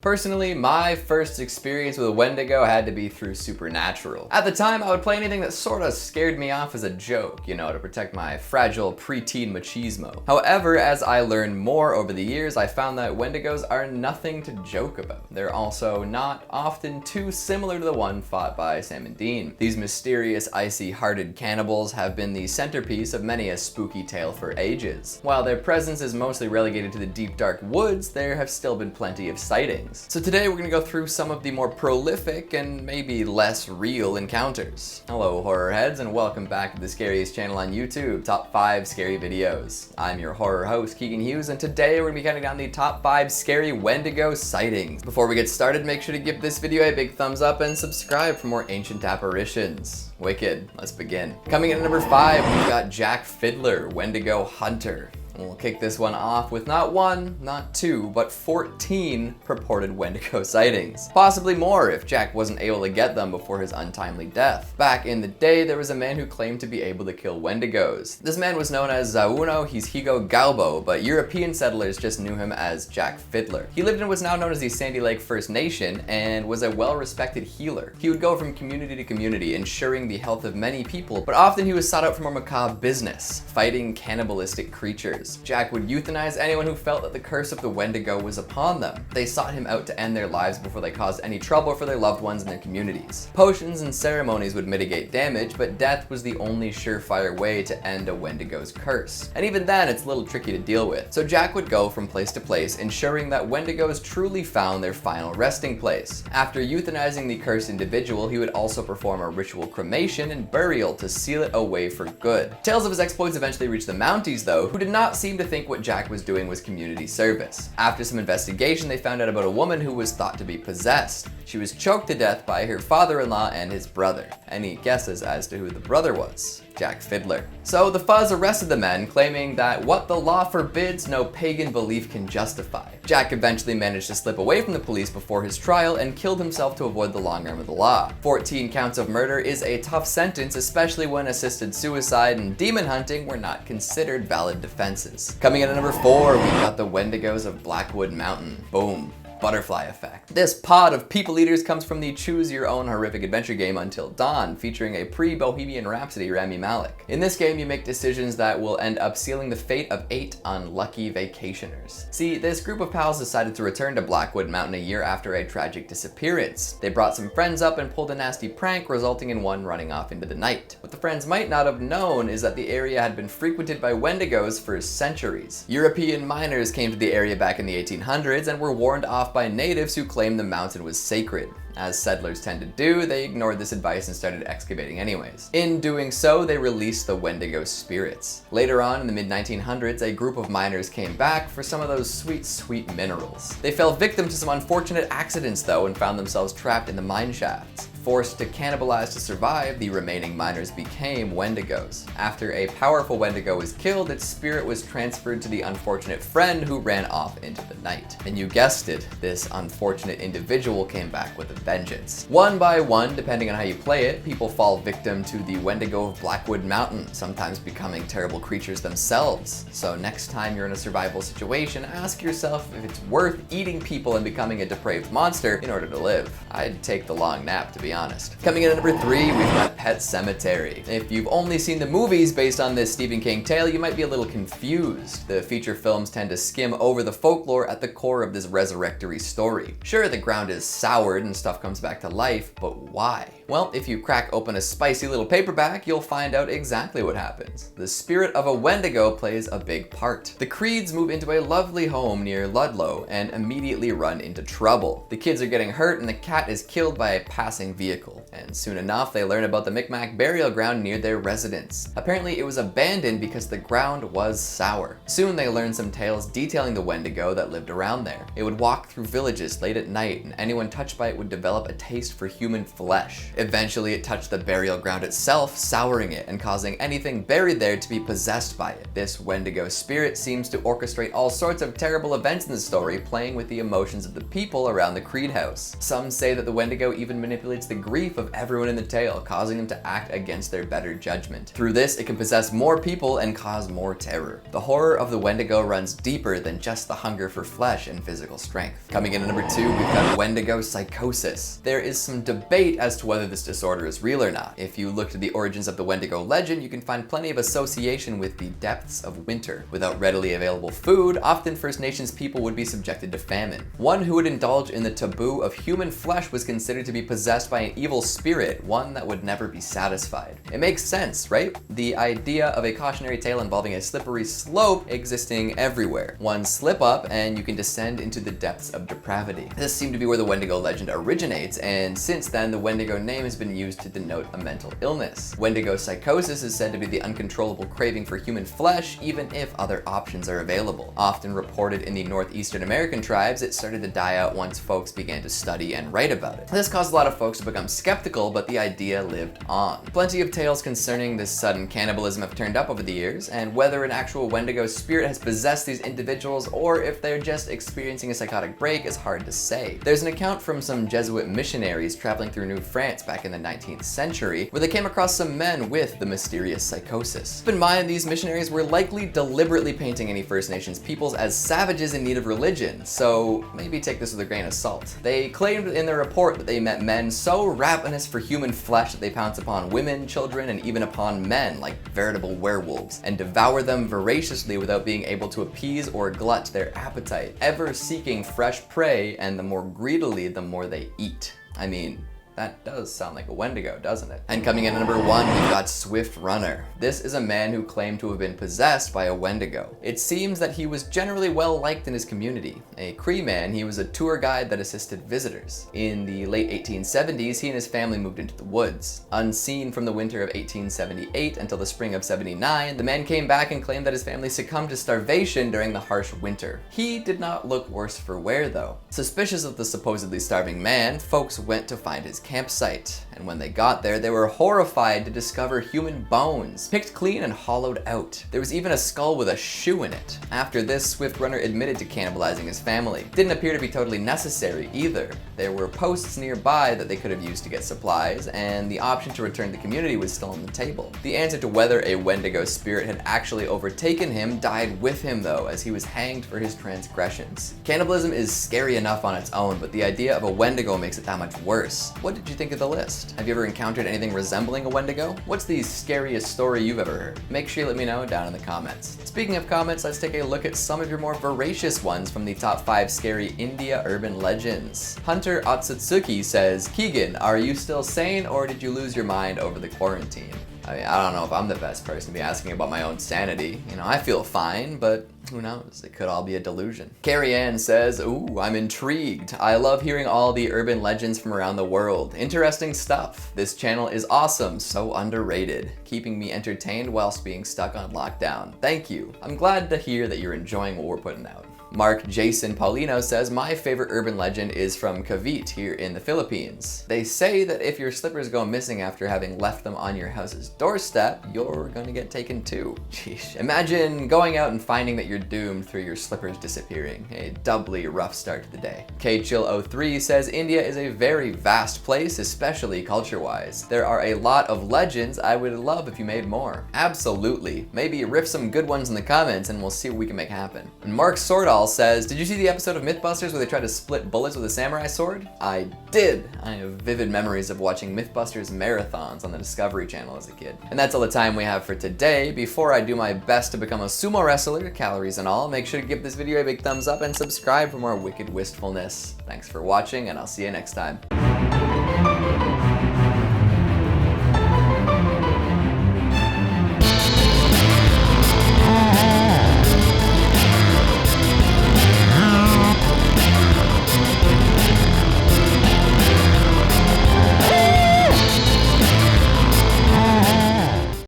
Personally, my first experience with a Wendigo had to be through Supernatural. At the time, I would play anything that sorta scared me off as a joke, to protect my fragile preteen machismo. However, as I learned more over the years, I found that Wendigos are nothing to joke about. They're also not often too similar to the one fought by Sam and Dean. These mysterious, icy-hearted cannibals have been the centerpiece of many a spooky tale for ages. While their presence is mostly relegated to the deep, dark woods, there have still been plenty of sightings. So today we're gonna go through some of the more prolific and maybe less real encounters. Hello horror heads, and welcome back to the scariest channel on YouTube, Top 5 Scary Videos. I'm your horror host, Keegan Hughes, and today we're gonna be counting down the top 5 scary Wendigo sightings. Before we get started, make sure to give this video a big thumbs up and subscribe for more ancient apparitions. Wicked, let's begin. Coming in at number 5, we've got Jack Fiddler, Wendigo Hunter. We'll kick this one off with not one, not two, but 14 purported Wendigo sightings. Possibly more if Jack wasn't able to get them before his untimely death. Back in the day, there was a man who claimed to be able to kill Wendigos. This man was known as Zauno Higo Galbo, but European settlers just knew him as Jack Fiddler. He lived in what's now known as the Sandy Lake First Nation and was a well-respected healer. He would go from community to community, ensuring the health of many people, but often he was sought out for more macabre business, fighting cannibalistic creatures. Jack would euthanize anyone who felt that the curse of the Wendigo was upon them. They sought him out to end their lives before they caused any trouble for their loved ones in their communities. Potions and ceremonies would mitigate damage, but death was the only surefire way to end a Wendigo's curse. And even then, it's a little tricky to deal with. So Jack would go from place to place, ensuring that Wendigos truly found their final resting place. After euthanizing the cursed individual, he would also perform a ritual cremation and burial to seal it away for good. Tales of his exploits eventually reached the Mounties, though, who did not seem to think what Jack was doing was community service. After some investigation, they found out about a woman who was thought to be possessed. She was choked to death by her father-in-law and his brother. Any guesses as to who the brother was? Jack Fiddler. So the Fuzz arrested the men, claiming that what the law forbids, no pagan belief can justify. Jack eventually managed to slip away from the police before his trial and killed himself to avoid the long arm of the law. 14 counts of murder is a tough sentence, especially when assisted suicide and demon hunting were not considered valid defenses. Coming in at number 4, we've got the Wendigos of Blackwood Mountain. Boom. Butterfly effect. This pod of people eaters comes from the Choose Your Own Horrific Adventure game Until Dawn, featuring a pre-Bohemian Rhapsody Rami Malek. In this game, you make decisions that will end up sealing the fate of 8 unlucky vacationers. See, this group of pals decided to return to Blackwood Mountain a year after a tragic disappearance. They brought some friends up and pulled a nasty prank, resulting in one running off into the night. What the friends might not have known is that the area had been frequented by Wendigos for centuries. European miners came to the area back in the 1800s and were warned off by natives who claimed the mountain was sacred. As settlers tend to do, they ignored this advice and started excavating anyways. In doing so, they released the Wendigo spirits. Later on, in the mid-1900s, a group of miners came back for some of those sweet, sweet minerals. They fell victim to some unfortunate accidents though and found themselves trapped in the mine shafts. Forced to cannibalize to survive, the remaining miners became Wendigos. After a powerful Wendigo was killed, its spirit was transferred to the unfortunate friend who ran off into the night. And you guessed it, this unfortunate individual came back with a vengeance. One by one, depending on how you play it, people fall victim to the Wendigo of Blackwood Mountain, sometimes becoming terrible creatures themselves. So next time you're in a survival situation, ask yourself if it's worth eating people and becoming a depraved monster in order to live. I'd take the long nap, to be honest. Coming in at number 3, we've got Pet Sematary. If you've only seen the movies based on this Stephen King tale, you might be a little confused. The feature films tend to skim over the folklore at the core of this resurrectory story. Sure, the ground is soured and stuff comes back to life, but why? Well, if you crack open a spicy little paperback, you'll find out exactly what happens. The spirit of a Wendigo plays a big part. The Creeds move into a lovely home near Ludlow and immediately run into trouble. The kids are getting hurt and the cat is killed by a passing vehicle. And soon enough, they learn about the Micmac burial ground near their residence. Apparently, it was abandoned because the ground was sour. Soon they learn some tales detailing the Wendigo that lived around there. It would walk through villages late at night, and anyone touched by it would develop a taste for human flesh. Eventually, it touched the burial ground itself, souring it and causing anything buried there to be possessed by it. This Wendigo spirit seems to orchestrate all sorts of terrible events in the story, playing with the emotions of the people around the Creed house. Some say that the Wendigo even manipulates the grief belief of everyone in the tale, causing them to act against their better judgment. Through this, it can possess more people and cause more terror. The horror of the Wendigo runs deeper than just the hunger for flesh and physical strength. Coming in at number 2, we've got Wendigo Psychosis. There is some debate as to whether this disorder is real or not. If you look to the origins of the Wendigo legend, you can find plenty of association with the depths of winter. Without readily available food, often First Nations people would be subjected to famine. One who would indulge in the taboo of human flesh was considered to be possessed by an evil spirit, one that would never be satisfied. It makes sense, right? The idea of a cautionary tale involving a slippery slope existing everywhere. One slip up and you can descend into the depths of depravity. This seemed to be where the Wendigo legend originates, and since then the Wendigo name has been used to denote a mental illness. Wendigo Psychosis is said to be the uncontrollable craving for human flesh, even if other options are available. Often reported in the northeastern American tribes, it started to die out once folks began to study and write about it. This caused a lot of folks to become skeptical, but the idea lived on. Plenty of tales concerning this sudden cannibalism have turned up over the years, and whether an actual Wendigo spirit has possessed these individuals or if they're just experiencing a psychotic break is hard to say. There's an account from some Jesuit missionaries traveling through New France back in the 19th century where they came across some men with the mysterious psychosis. Keep in mind, these missionaries were likely deliberately painting any First Nations peoples as savages in need of religion, so maybe take this with a grain of salt. They claimed in their report that they met men so ravenous for human flesh that they pounce upon women, children, and even upon men like veritable werewolves, and devour them voraciously without being able to appease or glut their appetite, ever seeking fresh prey, and the more greedily the more they eat. I mean, that does sound like a Wendigo, doesn't it? And coming in at number 1, we've got Swiftrunner. This is a man who claimed to have been possessed by a Wendigo. It seems that he was generally well liked in his community. A Cree man, he was a tour guide that assisted visitors. In the late 1870s, he and his family moved into the woods. Unseen from the winter of 1878 until the spring of 79, the man came back and claimed that his family succumbed to starvation during the harsh winter. He did not look worse for wear though. Suspicious of the supposedly starving man, folks went to find his campsite, and when they got there, they were horrified to discover human bones, picked clean and hollowed out. There was even a skull with a shoe in it. After this, Swiftrunner admitted to cannibalizing his family. Didn't appear to be totally necessary either. There were posts nearby that they could have used to get supplies, and the option to return to the community was still on the table. The answer to whether a Wendigo spirit had actually overtaken him died with him though, as he was hanged for his transgressions. Cannibalism is scary enough on its own, but the idea of a Wendigo makes it that much worse. What did you think of the list? Have you ever encountered anything resembling a Wendigo? What's the scariest story you've ever heard? Make sure you let me know down in the comments. Speaking of comments, let's take a look at some of your more voracious ones from the top 5 scary India urban legends. Hunter Otsutsuki says, Keegan, are you still sane or did you lose your mind over the quarantine? I mean, I don't know if I'm the best person to be asking about my own sanity. You know, I feel fine, but who knows? It could all be a delusion. Carrie Ann says, ooh, I'm intrigued. I love hearing all the urban legends from around the world. Interesting stuff. This channel is awesome, so underrated, keeping me entertained whilst being stuck on lockdown. Thank you. I'm glad to hear that you're enjoying what we're putting out. Mark Jason Paulino says, my favorite urban legend is from Cavite here in the Philippines. They say that if your slippers go missing after having left them on your house's doorstep, you're gonna get taken too. Sheesh. Imagine going out and finding that you're doomed through your slippers disappearing. A doubly rough start to the day. KChill03 says, India is a very vast place, especially culture-wise. There are a lot of legends. I would love if you made more. Absolutely. Maybe riff some good ones in the comments and we'll see what we can make happen. And Mark Swordall says, did you see the episode of Mythbusters where they tried to split bullets with a samurai sword? I did. I have vivid memories of watching Mythbusters marathons on the Discovery Channel as a kid. And that's all the time we have for today. Before I do my best to become a sumo wrestler, calories and all, make sure to give this video a big thumbs up and subscribe for more wicked wistfulness. Thanks for watching, and I'll see you next time.